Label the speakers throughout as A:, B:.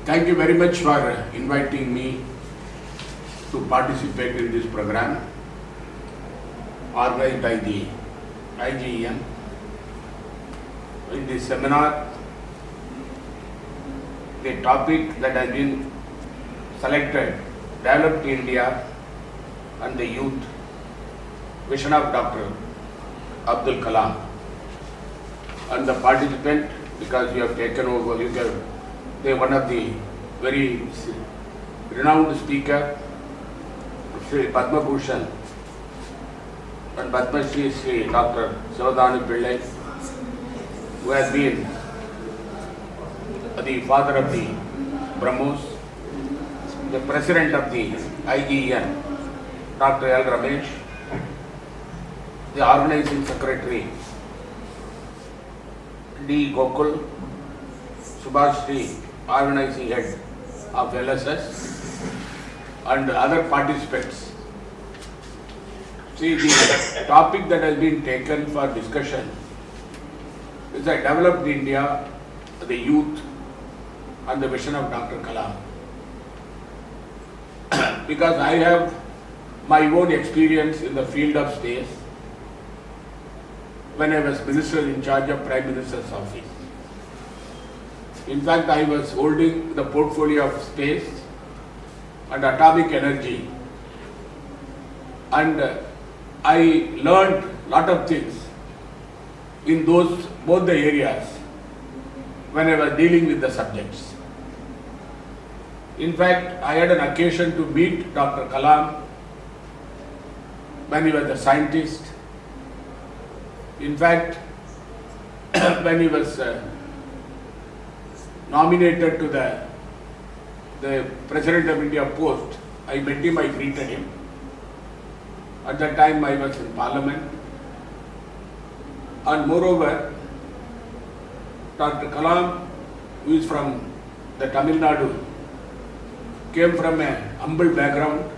A: Thank you very much for inviting me to participate in this program organized by the IGEN. In this seminar, the topic that has been selected, Developed India and the Youth, Vision of Dr. Abdul Kalam. And the participant, because you have taken over, they are one of the very renowned speaker, Sri Padma Bhushan and Padma Shri Sri Dr. Sivadanu Pillai, who has been the father of the BrahMos, the president of the IGEN, Dr. L. Ramesh, the organizing secretary, D. Gokul, Subhash Sri, organizing head of LSS, and other participants. See, the topic that has been taken for discussion is the Developed India, the Youth, and the Vision of Dr. Kalam. Because I have my own experience in the field of space when I was Minister in charge of Prime Minister's office. In fact, I was holding the portfolio of space and atomic energy, and I learned a lot of things in both the areas when I was dealing with the subjects. In fact, I had an occasion to meet Dr. Kalam when he was a scientist. In fact, when he was nominated to the President of India post, I met him, I greeted him. At that time I was in Parliament. And moreover, Dr. Kalam, who is from the Tamil Nadu, came from a humble background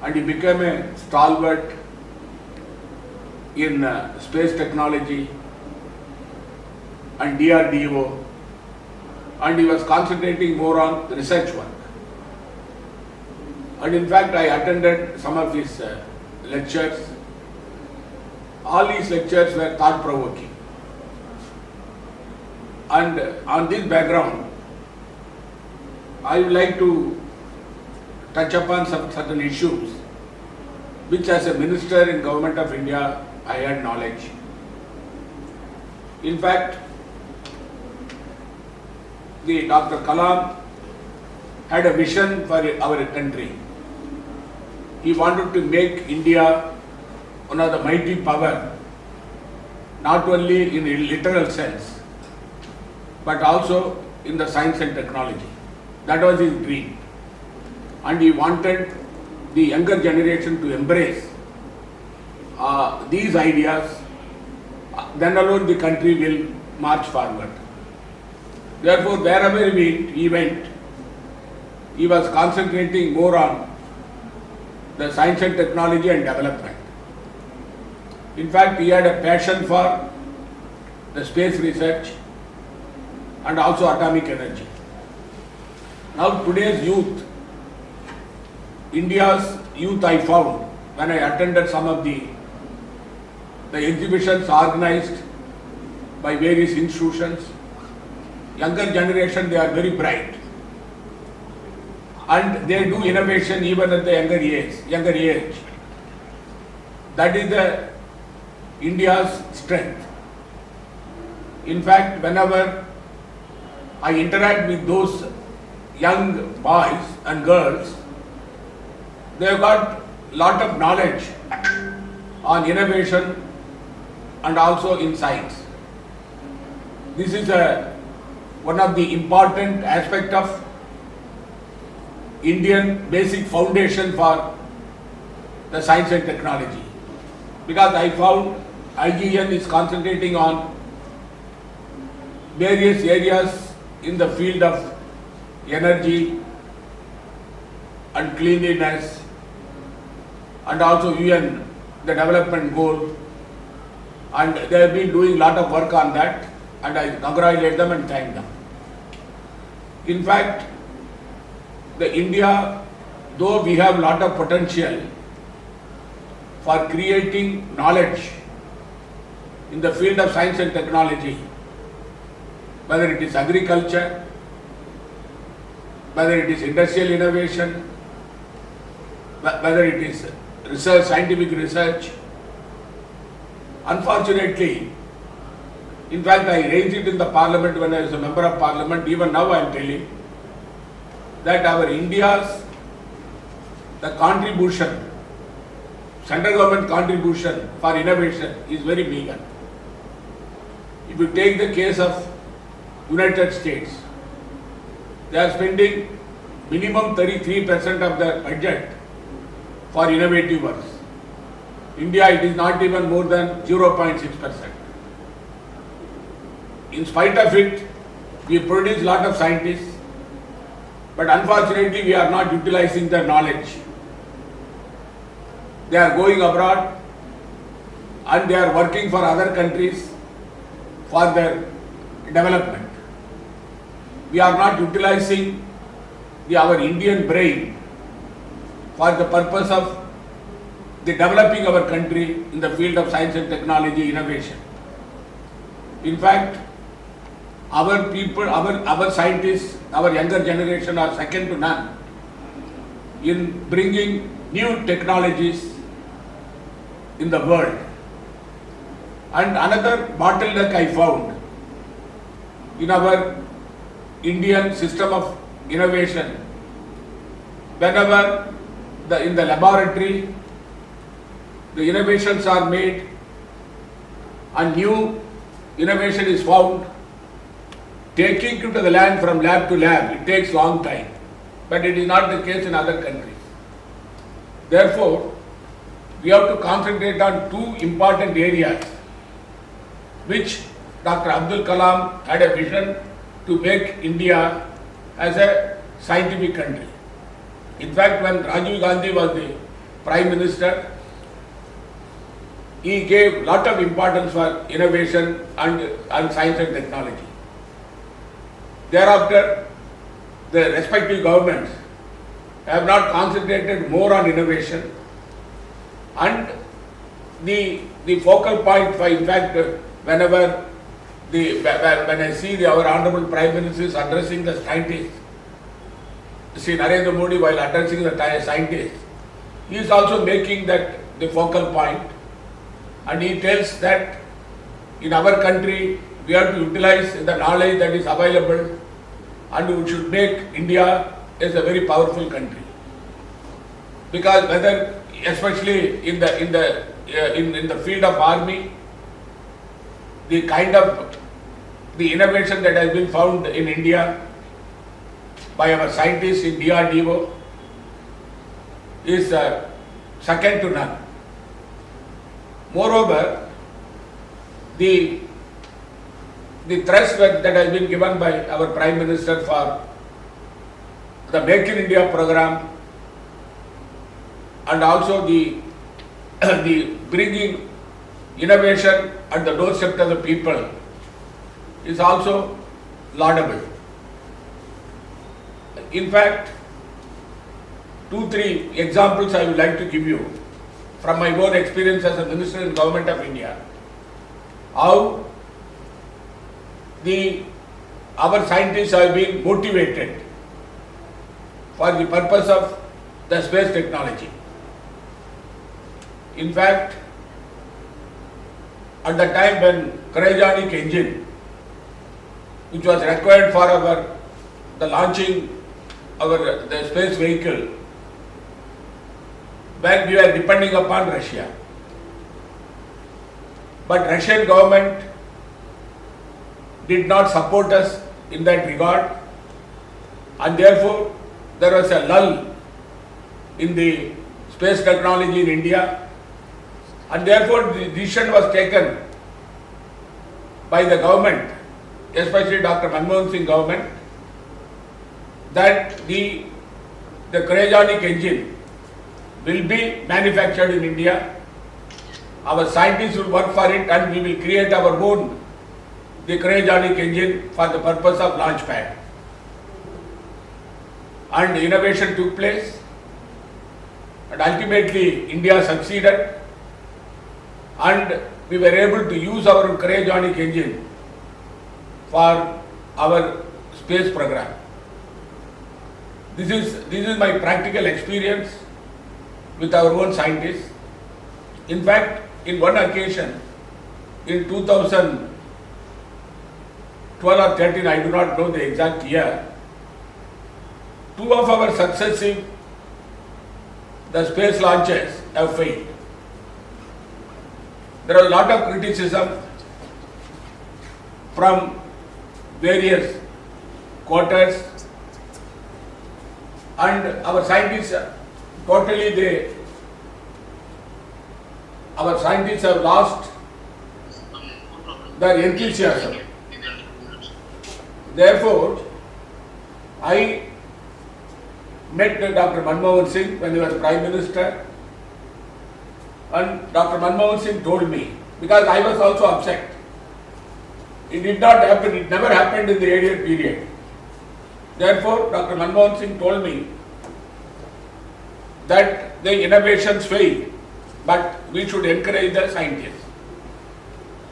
A: and he became a stalwart in space technology and DRDO, and he was concentrating more on research work. And in fact, I attended some of his lectures. All his lectures were thought-provoking. And on this background, I would like to touch upon some certain issues which as a minister in Government of India I had knowledge. In fact, the Dr. Kalam had a vision for our country. He wanted to make India one of the mighty power, not only in a literal sense, but also in the science and technology. That was his dream. And he wanted the younger generation to embrace these ideas, then alone the country will march forward. Therefore, wherever he went, he was concentrating more on the science and technology and development. In fact, he had a passion for the space research and also atomic energy. Now today's youth, India's youth, I found when I attended some of the exhibitions organized by various institutions, younger generation, they are very bright and they do innovation even at the younger age. That is the India's strength. In fact, whenever I interact with those young boys and girls, they have got lot of knowledge on innovation and also in science. This is one of the important aspect of Indian basic foundation for the science and technology. Because I found IGN is concentrating on various areas in the field of energy and cleanliness and also UN, the development goal, and they have been doing a lot of work on that, and I congratulate them and thank them. In fact, the India, though we have lot of potential for creating knowledge in the field of science and technology, whether it is agriculture, whether it is industrial innovation, whether it is research, scientific research. Unfortunately, in fact, I raised it in the parliament when I was a member of parliament. Even now I am telling that our India's, the contribution, central government contribution for innovation is very meager. If you take the case of United States, they are spending minimum 33% of their budget for innovative works. India, it is not even more than 0.6%. In spite of it, we produce lot of scientists, but unfortunately we are not utilizing their knowledge. They are going abroad and they are working for other countries for their development. We are not utilizing our Indian brain for the purpose of the developing our country in the field of science and technology innovation. In fact, our people, our scientists, our younger generation are second to none in bringing new technologies in the world. And another bottleneck I found in our Indian system of innovation, whenever in the laboratory the innovations are made and new innovation is found, taking it to the land from lab to lab, it takes long time. But it is not the case in other countries. Therefore, we have to concentrate on two important areas which Dr. Abdul Kalam had a vision to make India as a scientific country. In fact, when Rajiv Gandhi was the Prime Minister, he gave lot of importance for innovation and science and technology. Thereafter, the respective governments have not concentrated more on innovation, and the focal point for, in fact, whenever when I see our Honorable Prime Minister is addressing the scientists, see Narendra Modi while addressing the scientists, he is also making that the focal point, and he tells that in our country we have to utilize the knowledge that is available, and we should make India as a very powerful country. Because whether, especially in the field of army, the kind of the innovation that has been found in India by our scientists in DRDO is second to none. Moreover, the thrust that has been given by our Prime Minister for the Make in India program, and also the bringing innovation at the doorstep of the people is also laudable. In fact, 2-3 examples I would like to give you from my own experience as a minister in Government of India. How our scientists have been motivated for the purpose of the space technology. In fact, at the time when cryogenic engine, which was required for the launching the space vehicle, when we were depending upon Russia. But Russian government did not support us in that regard, and therefore there was a lull in the space technology in India, and therefore the decision was taken by the government, especially Dr. Manmohan Singh government, that the cryogenic engine will be manufactured in India. Our scientists will work for it, and we will create our own the cryogenic engine for the purpose of launch pad. and innovation took place, and ultimately India succeeded, and we were able to use our cryogenic engine for our space program. This is my practical experience with our own scientists. In fact, in one occasion, in 2012 or 13, I do not know the exact year, two of our successive space launches have failed. There was a lot of criticism from various quarters, and our scientists our scientists have lost their enthusiasm. Therefore, I met Dr. Manmohan Singh when he was Prime Minister, and Dr. Manmohan Singh told me, because I was also upset. It did not happen, it never happened in the 8-year period. Therefore, Dr. Manmohan Singh told me that the innovations failed, but we should encourage the scientists.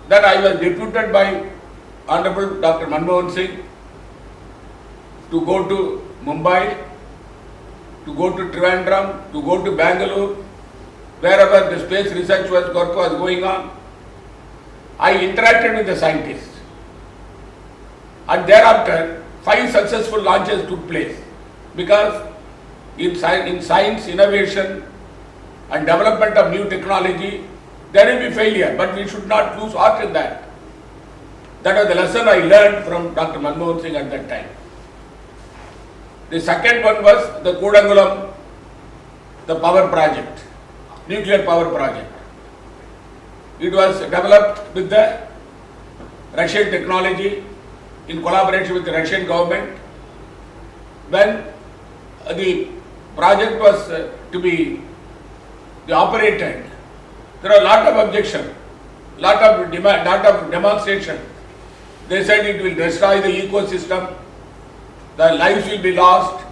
A: Then I was deputed by Honorable Dr. Manmohan Singh to go to Mumbai, to go to Trivandrum, to go to Bangalore, wherever the space research work was going on. I interacted with the scientists, and thereafter 5 successful launches took place, because in science, innovation and development of new technology, there will be failure, but we should not lose heart in that. That was the lesson I learned from Dr. Manmohan Singh at that time. The second one was the Kodangulam, the power project, nuclear power project. It was developed with the Russian technology in collaboration with the Russian government. When the project was to be operated, there were a lot of objection, lot of demonstration. They said it will destroy the ecosystem, the lives will be lost,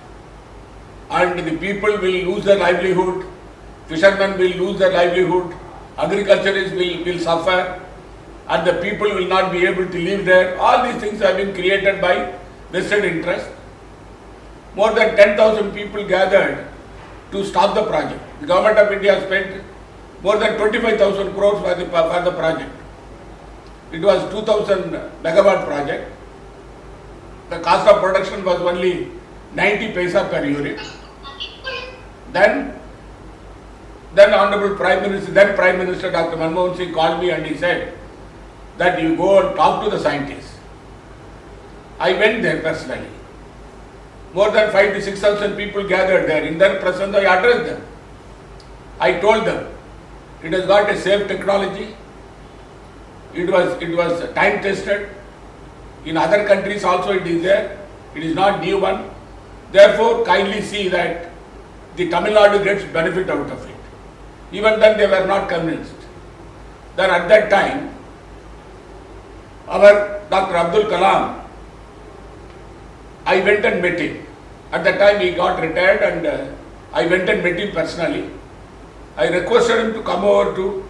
A: and the people will lose their livelihood, fishermen will lose their livelihood, agriculturists will suffer, and the people will not be able to live there. All these things have been created by vested interest. More than 10,000 people gathered to stop the project. The government of India spent more than 25,000 crores for the project. It was 2,000 megawatt project. The cost of production was only 90 paisa per unit. Then Honorable Prime Minister Dr. Manmohan Singh called me and he said that you go and talk to the scientists. I went there personally. More than 5,000 to 6,000 people gathered there. In their presence, I addressed them. I told them it has got a safe technology. It was time tested. In other countries also it is there. It is not new one. Therefore, kindly see that the Tamil Nadu gets benefit out of it. Even then they were not convinced. Then at that time, our Dr. Abdul Kalam, I went and met him. At that time he got retired, and I went and met him personally. I requested him to come over to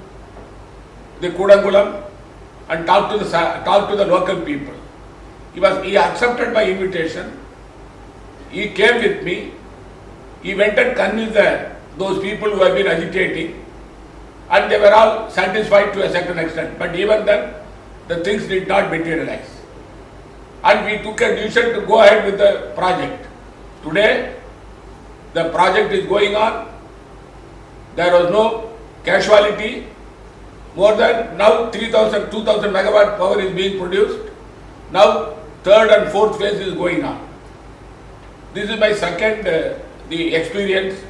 A: the Kodangulam and talk to the local people. He accepted my invitation. He came with me. He went and convinced those people who have been agitating, and they were all satisfied to a certain extent. But even then, the things did not materialize. And we took a decision to go ahead with the project. Today, the project is going on. There was no casualty. More than now 2,000 megawatt power is being produced. Now, third and fourth phase is going on. This is my second the experience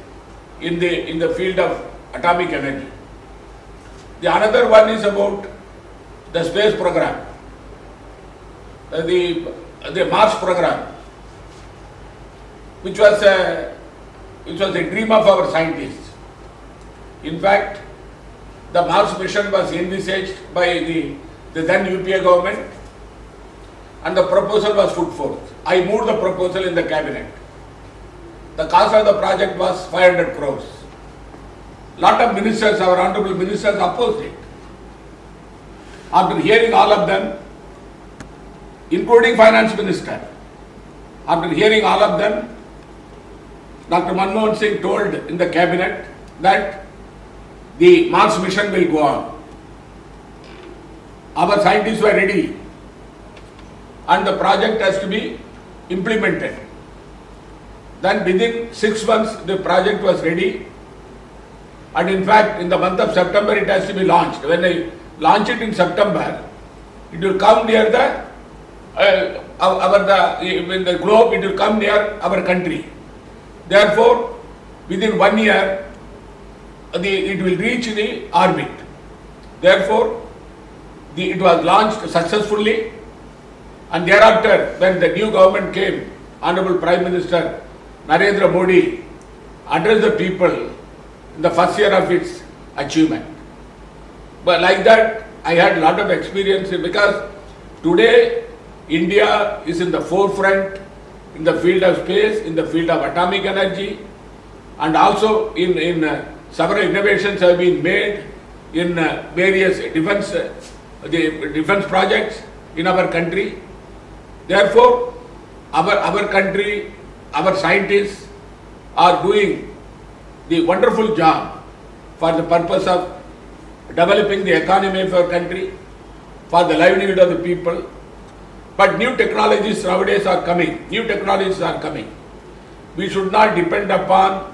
A: in the field of atomic energy. The another one is about the space program, the Mars program, which was a dream of our scientists. In fact, the Mars mission was envisaged by the then UPA government, and the proposal was put forth. I moved the proposal in the cabinet. The cost of the project was 500 crores. Lot of ministers, our honorable ministers opposed it. After hearing all of them, including finance minister, after hearing all of them, Dr. Manmohan Singh told in the cabinet that the Mars mission will go on. Our scientists were ready and the project has to be implemented. Then within 6 months the project was ready, and in fact in the month of September it has to be launched. When I launch it in September, it will come near the in the globe, it will come near our country. Therefore, within 1 year, it will reach the orbit. Therefore, it was launched successfully, and thereafter, when the new government came, Honorable Prime Minister Narendra Modi addressed the people in the first year of its achievement. But like that, I had a lot of experience because today India is in the forefront in the field of space, in the field of atomic energy, and also in several innovations have been made in various defense projects in our country. Therefore, our country, our scientists are doing the wonderful job for the purpose of developing the economy of our country, for the livelihood of the people. But new technologies nowadays are coming. New technologies are coming. We should not depend upon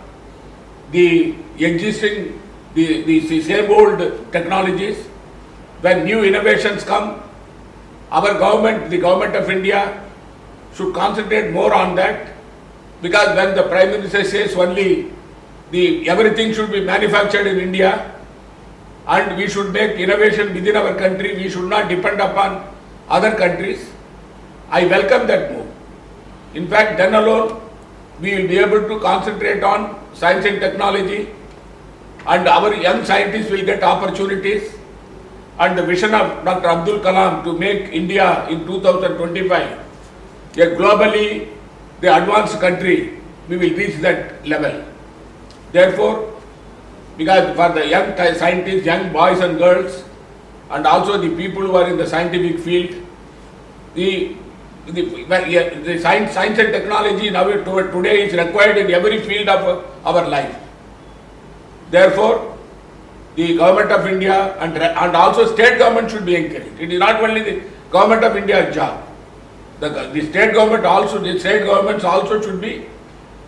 A: the existing, the same old technologies. When new innovations come, our government, the government of India, should concentrate more on that, because when the Prime Minister says only everything should be manufactured in India and we should make innovation within our country, we should not depend upon other countries. I welcome that move. In fact, then alone we will be able to concentrate on science and technology, and our young scientists will get opportunities. And the vision of Dr. Abdul Kalam to make India in 2025 a globally the advanced country, we will reach that level. Therefore, because for the young scientists, young boys and girls, and also the people who are in the scientific field, the science and technology now today is required in every field of our life. Therefore, the government of India and also state government should be encouraged. It is not only the government of India's job. The state government also, the state governments also should be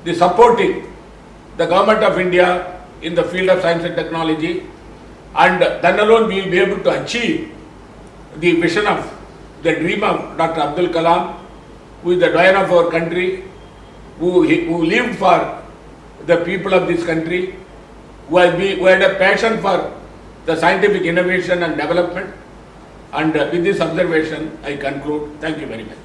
A: the supporting the government of India in the field of science and technology, and then alone we will be able to achieve the vision of the dream of Dr. Abdul Kalam, who is the doyen of our country, who lived for the people of this country, who had a passion for the scientific innovation and development. And with this observation, I conclude. Thank you very much.